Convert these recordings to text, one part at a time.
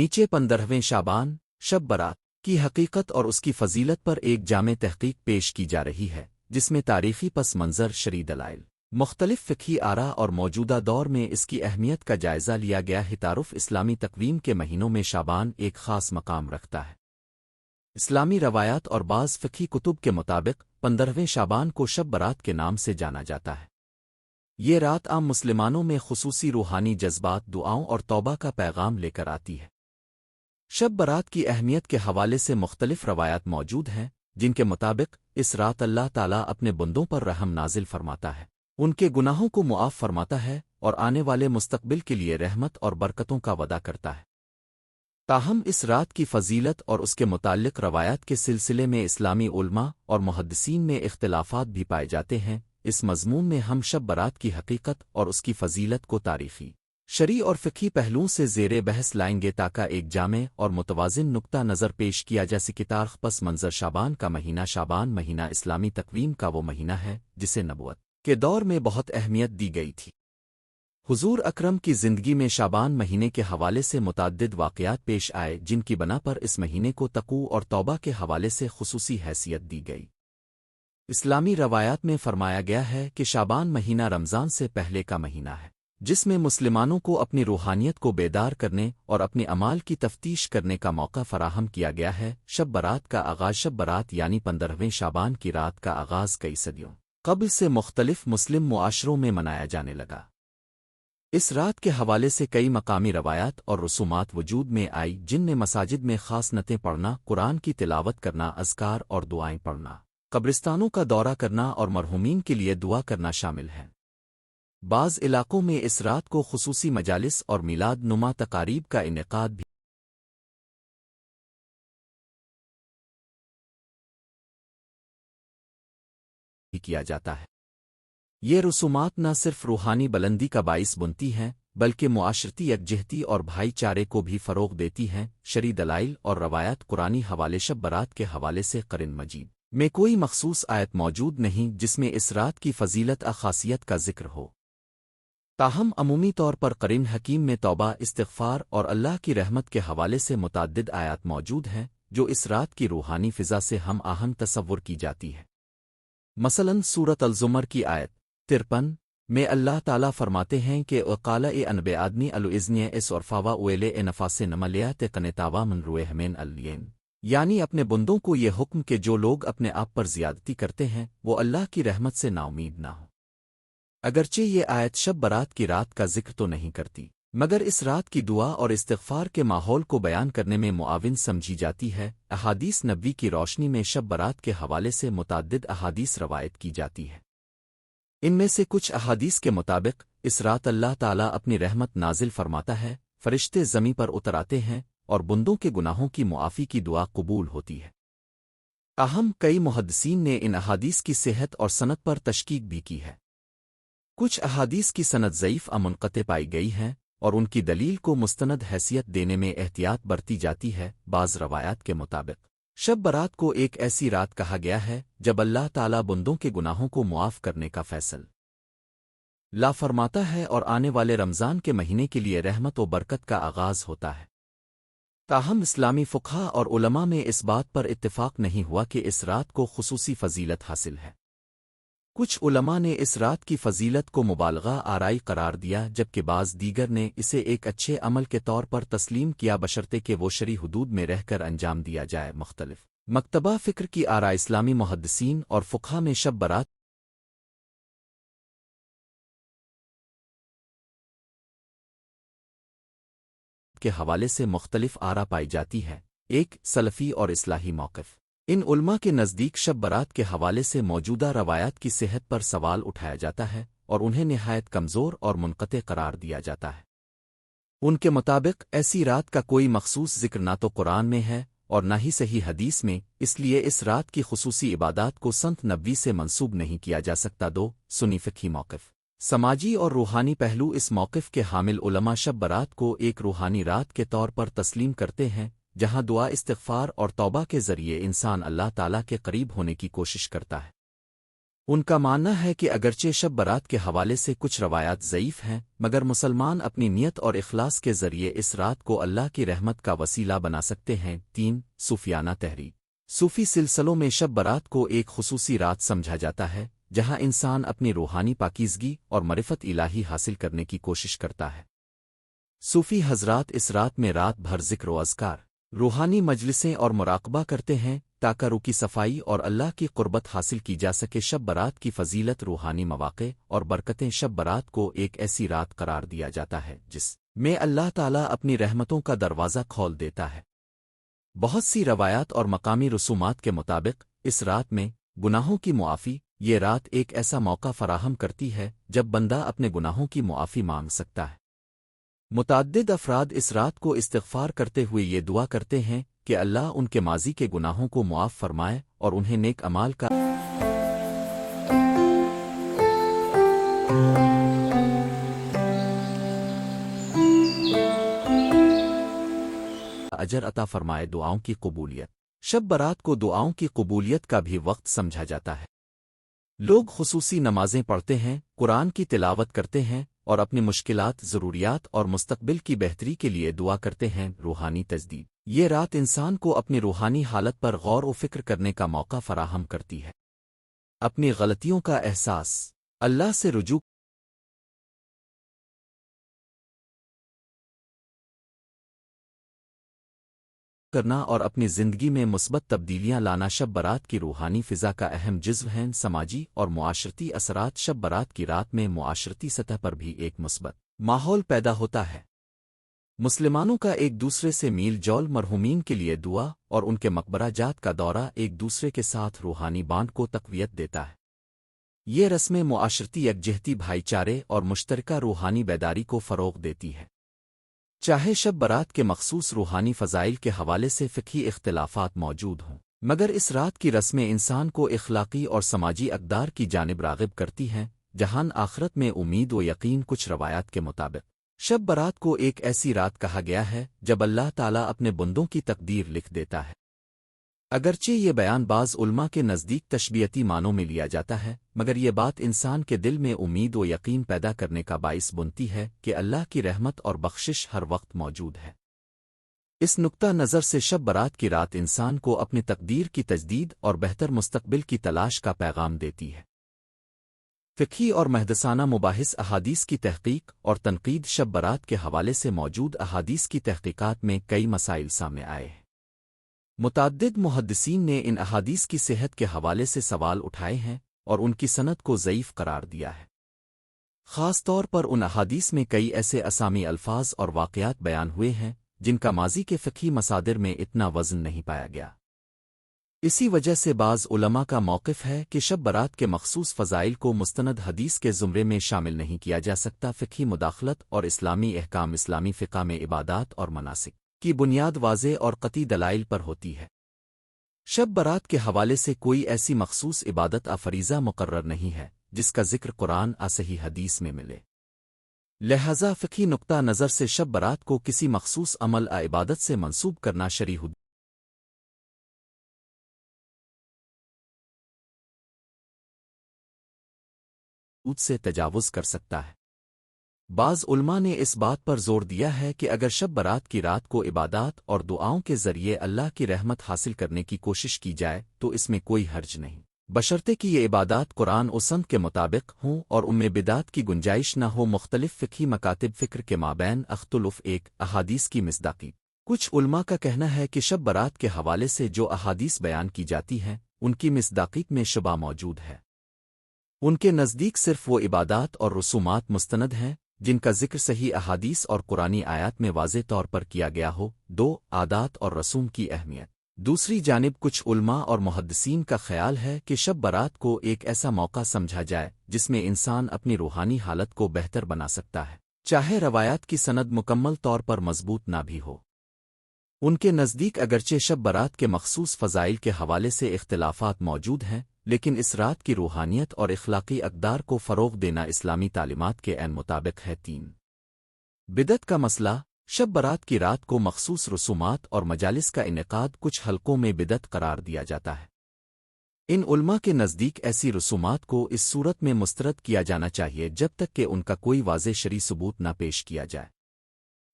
نیچے 15ویں شعبان شب برات کی حقیقت اور اس کی فضیلت پر ایک جامع تحقیق پیش کی جا رہی ہے، جس میں تاریخی پس منظر، شرعی دلائل، مختلف فقہی آراء اور موجودہ دور میں اس کی اہمیت کا جائزہ لیا گیا ہے۔ تعارف: اسلامی تقویم کے مہینوں میں شعبان ایک خاص مقام رکھتا ہے۔ اسلامی روایات اور بعض فقہی کتب کے مطابق 15ویں شعبان کو شب برات کے نام سے جانا جاتا ہے۔ یہ رات عام مسلمانوں میں خصوصی روحانی جذبات، دعاؤں اور توبہ کا پیغام لے کر آتی ہے۔ شب برات کی اہمیت کے حوالے سے مختلف روایات موجود ہیں، جن کے مطابق اس رات اللہ تعالیٰ اپنے بندوں پر رحم نازل فرماتا ہے، ان کے گناہوں کو معاف فرماتا ہے اور آنے والے مستقبل کے لیے رحمت اور برکتوں کا وعدہ کرتا ہے۔ تاہم اس رات کی فضیلت اور اس کے متعلق روایات کے سلسلے میں اسلامی علماء اور محدثین میں اختلافات بھی پائے جاتے ہیں۔ اس مضمون میں ہم شب برات کی حقیقت اور اس کی فضیلت کو تاریخی، شرعی اور فقہی پہلوؤں سے زیر بحث لائیں گے تاکہ ایک جامع اور متوازن نقطہ نظر پیش کیا جا سکے۔ تاریخ: پس منظر: شعبان کا مہینہ شعبان مہینہ اسلامی تقویم کا وہ مہینہ ہے جسے نبوت کے دور میں بہت اہمیت دی گئی تھی۔ حضور اکرم کی زندگی میں شعبان مہینے کے حوالے سے متعدد واقعات پیش آئے، جن کی بنا پر اس مہینے کو تقوی اور توبہ کے حوالے سے خصوصی حیثیت دی گئی۔ اسلامی روایات میں فرمایا گیا ہے کہ شعبان مہینہ رمضان سے پہلے کا مہینہ ہے، جس میں مسلمانوں کو اپنی روحانیت کو بیدار کرنے اور اپنی اعمال کی تفتیش کرنے کا موقع فراہم کیا گیا ہے۔ شب برات کا آغاز: شب برات یعنی 15ویں شعبان کی رات کا آغاز کئی صدیوں قبل سے مختلف مسلم معاشروں میں منایا جانے لگا۔ اس رات کے حوالے سے کئی مقامی روایات اور رسومات وجود میں آئی، جن میں مساجد میں خاص نعتیں پڑھنا، قرآن کی تلاوت کرنا، اذکار اور دعائیں پڑھنا، قبرستانوں کا دورہ کرنا اور مرحومین کے لیے دعا کرنا شامل ہیں۔ بعض علاقوں میں اس رات کو خصوصی مجالس اور میلاد نما تقاریب کا انعقاد بھی کیا جاتا ہے۔ یہ رسومات نہ صرف روحانی بلندی کا باعث بنتی ہیں، بلکہ معاشرتی یکجہتی اور بھائی چارے کو بھی فروغ دیتی ہیں۔ شرعی دلائل اور روایات: قرآنی حوالے: شب برات کے حوالے سے قرآن مجید میں کوئی مخصوص آیت موجود نہیں جس میں اس رات کی فضیلت خاصیت کا ذکر ہو، تاہم عمومی طور پر قرآن حکیم میں توبہ، استغفار اور اللہ کی رحمت کے حوالے سے متعدد آیات موجود ہیں جو اس رات کی روحانی فضا سے ہم آہنگ تصور کی جاتی ہے۔ مثلاً سورۃ الزمر کی آیت 53 میں اللہ تعالیٰ فرماتے ہیں کہ وقال انبے آدمی الوزنی اس عرفاوا اویل نفاس نملیات قنتاوا من روئے ہمین الین، یعنی اپنے بندوں کو یہ حکم کہ جو لوگ اپنے آپ پر زیادتی کرتے ہیں وہ اللہ کی رحمت سے نا امید نہ ہو۔ اگرچہ یہ آیت شب برات کی رات کا ذکر تو نہیں کرتی، مگر اس رات کی دعا اور استغفار کے ماحول کو بیان کرنے میں معاون سمجھی جاتی ہے۔ احادیث نبوی کی روشنی میں شب برات کے حوالے سے متعدد احادیث روایت کی جاتی ہے۔ ان میں سے کچھ احادیث کے مطابق اس رات اللہ تعالیٰ اپنی رحمت نازل فرماتا ہے، فرشتے زمیں پر اتر آتے ہیں اور بندوں کے گناہوں کی معافی کی دعا قبول ہوتی ہے۔ تاہم کئی محدثین نے ان احادیث کی صحت اور سند پر تشکیک بھی کی ہے۔ کچھ احادیث کی سند ضعیف منقطع پائی گئی ہیں اور ان کی دلیل کو مستند حیثیت دینے میں احتیاط برتی جاتی ہے۔ بعض روایات کے مطابق شب برات کو ایک ایسی رات کہا گیا ہے جب اللہ تعالیٰ بندوں کے گناہوں کو معاف کرنے کا فیصلہ فرماتا ہے اور آنے والے رمضان کے مہینے کے لیے رحمت و برکت کا آغاز ہوتا ہے۔ تاہم اسلامی فقہا اور علماء میں اس بات پر اتفاق نہیں ہوا کہ اس رات کو خصوصی فضیلت حاصل ہے۔ کچھ علماء نے اس رات کی فضیلت کو مبالغہ آرائی قرار دیا، جبکہ بعض دیگر نے اسے ایک اچھے عمل کے طور پر تسلیم کیا بشرطے کہ وہ شرعی حدود میں رہ کر انجام دیا جائے۔ مختلف مکتبہ فکر کی آراء: اسلامی محدثین اور فقہا میں شب برات کے حوالے سے مختلف آراء پائی جاتی ہے۔ ایک سلفی اور اصلاحی موقف: ان علماء کے نزدیک شب برات کے حوالے سے موجودہ روایات کی صحت پر سوال اٹھایا جاتا ہے اور انہیں نہایت کمزور اور منقطع قرار دیا جاتا ہے۔ ان کے مطابق ایسی رات کا کوئی مخصوص ذکر نہ تو قرآن میں ہے اور نہ ہی صحیح حدیث میں، اس لیے اس رات کی خصوصی عبادات کو سنت نبوی سے منسوب نہیں کیا جا سکتا۔ دو سنی فقہی موقف: سماجی اور روحانی پہلو: اس موقف کے حامل علماء شب برات کو ایک روحانی رات کے طور پر تسلیم کرتے ہیں جہاں دعا، استغفار اور توبہ کے ذریعے انسان اللہ تعالیٰ کے قریب ہونے کی کوشش کرتا ہے۔ ان کا ماننا ہے کہ اگرچہ شب برات کے حوالے سے کچھ روایات ضعیف ہیں، مگر مسلمان اپنی نیت اور اخلاص کے ذریعے اس رات کو اللہ کی رحمت کا وسیلہ بنا سکتے ہیں۔ 3 صوفیانہ تحریک۔ صوفی سلسلوں میں شب برات کو ایک خصوصی رات سمجھا جاتا ہے جہاں انسان اپنی روحانی پاکیزگی اور معرفت الہی حاصل کرنے کی کوشش کرتا ہے۔ صوفی حضرات اس رات میں رات بھر ذکر و اذکار، روحانی مجلسیں اور مراقبہ کرتے ہیں تاکہ روح کی صفائی اور اللہ کی قربت حاصل کی جا سکے۔ شب برات کی فضیلت، روحانی مواقع اور برکتیں۔ شب برات کو ایک ایسی رات قرار دیا جاتا ہے جس میں اللہ تعالیٰ اپنی رحمتوں کا دروازہ کھول دیتا ہے۔ بہت سی روایات اور مقامی رسومات کے مطابق اس رات میں گناہوں کی معافی، یہ رات ایک ایسا موقع فراہم کرتی ہے جب بندہ اپنے گناہوں کی معافی مانگ سکتا ہے۔ متعدد افراد اس رات کو استغفار کرتے ہوئے یہ دعا کرتے ہیں کہ اللہ ان کے ماضی کے گناہوں کو معاف فرمائے اور انہیں نیک اعمال کا اجر عطا فرمائے۔ دعاؤں کی قبولیت۔ شب برات کو دعاؤں کی قبولیت کا بھی وقت سمجھا جاتا ہے۔ لوگ خصوصی نمازیں پڑھتے ہیں، قرآن کی تلاوت کرتے ہیں اور اپنی مشکلات، ضروریات اور مستقبل کی بہتری کے لیے دعا کرتے ہیں۔ روحانی تجدید۔ یہ رات انسان کو اپنی روحانی حالت پر غور و فکر کرنے کا موقع فراہم کرتی ہے۔ اپنی غلطیوں کا احساس، اللہ سے رجوع کرنا اور اپنی زندگی میں مثبت تبدیلیاں لانا شب برات کی روحانی فضا کا اہم جزو ہیں۔ سماجی اور معاشرتی اثرات۔ شب برات کی رات میں معاشرتی سطح پر بھی ایک مثبت ماحول پیدا ہوتا ہے۔ مسلمانوں کا ایک دوسرے سے میل جول، مرحومین کے لیے دعا اور ان کے مقبرہ جات کا دورہ ایک دوسرے کے ساتھ روحانی بانڈ کو تقویت دیتا ہے۔ یہ رسمیں معاشرتی یکجہتی، بھائی چارے اور مشترکہ روحانی بیداری کو فروغ دیتی ہے۔ چاہے شب برات کے مخصوص روحانی فضائل کے حوالے سے فقہی اختلافات موجود ہوں، مگر اس رات کی رسمیں انسان کو اخلاقی اور سماجی اقدار کی جانب راغب کرتی ہیں، جہان آخرت میں امید و یقین۔ کچھ روایات کے مطابق شب برات کو ایک ایسی رات کہا گیا ہے جب اللہ تعالیٰ اپنے بندوں کی تقدیر لکھ دیتا ہے۔ اگرچہ یہ بیان بعض علماء کے نزدیک تشبیہتی معنوں میں لیا جاتا ہے، مگر یہ بات انسان کے دل میں امید و یقین پیدا کرنے کا باعث بنتی ہے کہ اللہ کی رحمت اور بخشش ہر وقت موجود ہے۔ اس نقطہ نظر سے شب برات کی رات انسان کو اپنی تقدیر کی تجدید اور بہتر مستقبل کی تلاش کا پیغام دیتی ہے۔ فقہی اور محدثانہ مباحث۔ احادیث کی تحقیق اور تنقید۔ شب برات کے حوالے سے موجود احادیث کی تحقیقات میں کئی مسائل سامنے آئے ہیں۔ متعدد محدثین نے ان احادیث کی صحت کے حوالے سے سوال اٹھائے ہیں اور ان کی سند کو ضعیف قرار دیا ہے۔ خاص طور پر ان احادیث میں کئی ایسے اسامی، الفاظ اور واقعات بیان ہوئے ہیں جن کا ماضی کے فقہی مصادر میں اتنا وزن نہیں پایا گیا۔ اسی وجہ سے بعض علماء کا موقف ہے کہ شب برات کے مخصوص فضائل کو مستند حدیث کے زمرے میں شامل نہیں کیا جا سکتا۔ فقہی مداخلت اور اسلامی احکام۔ اسلامی فقہ میں عبادات اور مناسک کی بنیاد واضح اور قطعی دلائل پر ہوتی ہے۔ شب برات کے حوالے سے کوئی ایسی مخصوص عبادت فریضہ مقرر نہیں ہے جس کا ذکر قرآن صحیح حدیث میں ملے۔ لہذا فقہی نقطہ نظر سے شب برات کو کسی مخصوص عمل عبادت سے منسوب کرنا شرعی حدود سے تجاوز کر سکتا ہے۔ بعض علماء نے اس بات پر زور دیا ہے کہ اگر شب برات کی رات کو عبادات اور دعاؤں کے ذریعے اللہ کی رحمت حاصل کرنے کی کوشش کی جائے تو اس میں کوئی حرج نہیں، بشرطے کہ یہ عبادات قرآن و سنت کے مطابق ہوں اور ان میں بدعت کی گنجائش نہ ہو۔ مختلف فقہی مکاتب۔ فکر کے مابین اختلاف۔ ایک احادیث کی مصداقی۔ کچھ علماء کا کہنا ہے کہ شب برات کے حوالے سے جو احادیث بیان کی جاتی ہیں ان کی مصداقیت میں شبہ موجود ہے۔ ان کے نزدیک صرف وہ عبادات اور رسومات مستند ہیں جن کا ذکر صحیح احادیث اور قرآنی آیات میں واضح طور پر کیا گیا ہو۔ 2 عادات اور رسوم کی اہمیت۔ دوسری جانب کچھ علماء اور محدثین کا خیال ہے کہ شب برات کو ایک ایسا موقع سمجھا جائے جس میں انسان اپنی روحانی حالت کو بہتر بنا سکتا ہے، چاہے روایات کی سند مکمل طور پر مضبوط نہ بھی ہو۔ ان کے نزدیک اگرچہ شب برات کے مخصوص فضائل کے حوالے سے اختلافات موجود ہیں، لیکن اس رات کی روحانیت اور اخلاقی اقدار کو فروغ دینا اسلامی تعلیمات کے عین مطابق ہے۔ 3 بدعت کا مسئلہ۔ شب برات کی رات کو مخصوص رسومات اور مجالس کا انعقاد کچھ حلقوں میں بدعت قرار دیا جاتا ہے۔ ان علماء کے نزدیک ایسی رسومات کو اس صورت میں مسترد کیا جانا چاہیے جب تک کہ ان کا کوئی واضح شرعی ثبوت نہ پیش کیا جائے۔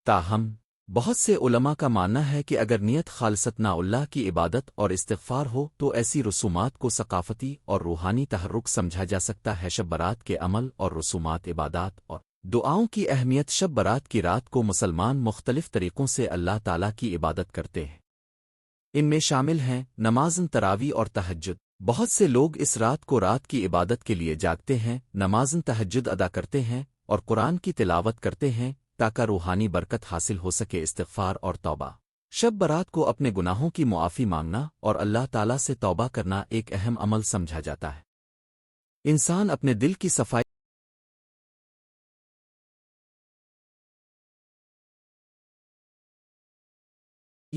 تاہم بہت سے علماء کا ماننا ہے کہ اگر نیت خالصتنا اللہ کی عبادت اور استغفار ہو تو ایسی رسومات کو ثقافتی اور روحانی تحرک سمجھا جا سکتا ہے۔ شب برات کے عمل اور رسومات عبادات اور دعاؤں کی اہمیت۔ شب برات کی رات کو مسلمان مختلف طریقوں سے اللہ تعالیٰ کی عبادت کرتے ہیں۔ ان میں شامل ہیں نمازن تراویح اور تہجد۔ بہت سے لوگ اس رات کو رات کی عبادت کے لیے جاگتے ہیں، نمازن تہجد ادا کرتے ہیں اور قرآن کی تلاوت کرتے ہیں تاکہ روحانی برکت حاصل ہو سکے۔ استغفار اور توبہ۔ شب برات کو اپنے گناہوں کی معافی مانگنا اور اللہ تعالیٰ سے توبہ کرنا ایک اہم عمل سمجھا جاتا ہے۔ انسان اپنے دل کی صفائی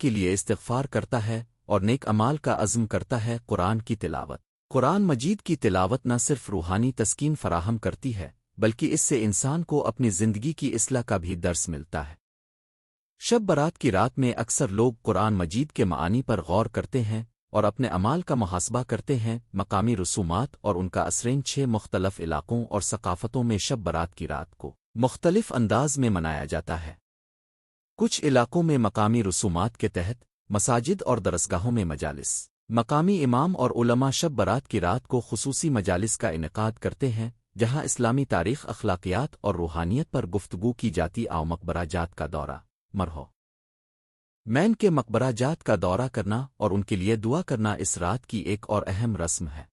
کے لیے استغفار کرتا ہے اور نیک اعمال کا عزم کرتا ہے۔ قرآن کی تلاوت۔ قرآن مجید کی تلاوت نہ صرف روحانی تسکین فراہم کرتی ہے بلکہ اس سے انسان کو اپنی زندگی کی اصلاح کا بھی درس ملتا ہے۔ شب برات کی رات میں اکثر لوگ قرآن مجید کے معانی پر غور کرتے ہیں اور اپنے اعمال کا محاسبہ کرتے ہیں۔ مقامی رسومات اور ان کا اثرین 6 مختلف علاقوں اور ثقافتوں میں شب برات کی رات کو مختلف انداز میں منایا جاتا ہے۔ کچھ علاقوں میں مقامی رسومات کے تحت مساجد اور درسگاہوں میں مجالس، مقامی امام اور علماء شب برات کی رات کو خصوصی مجالس کا انعقاد کرتے ہیں جہاں اسلامی تاریخ، اخلاقیات اور روحانیت پر گفتگو کی جاتی۔ مقبرہ جات کا دورہ۔ مرہو مین کے مقبرہ جات کا دورہ کرنا اور ان کے لیے دعا کرنا اس رات کی ایک اور اہم رسم ہے۔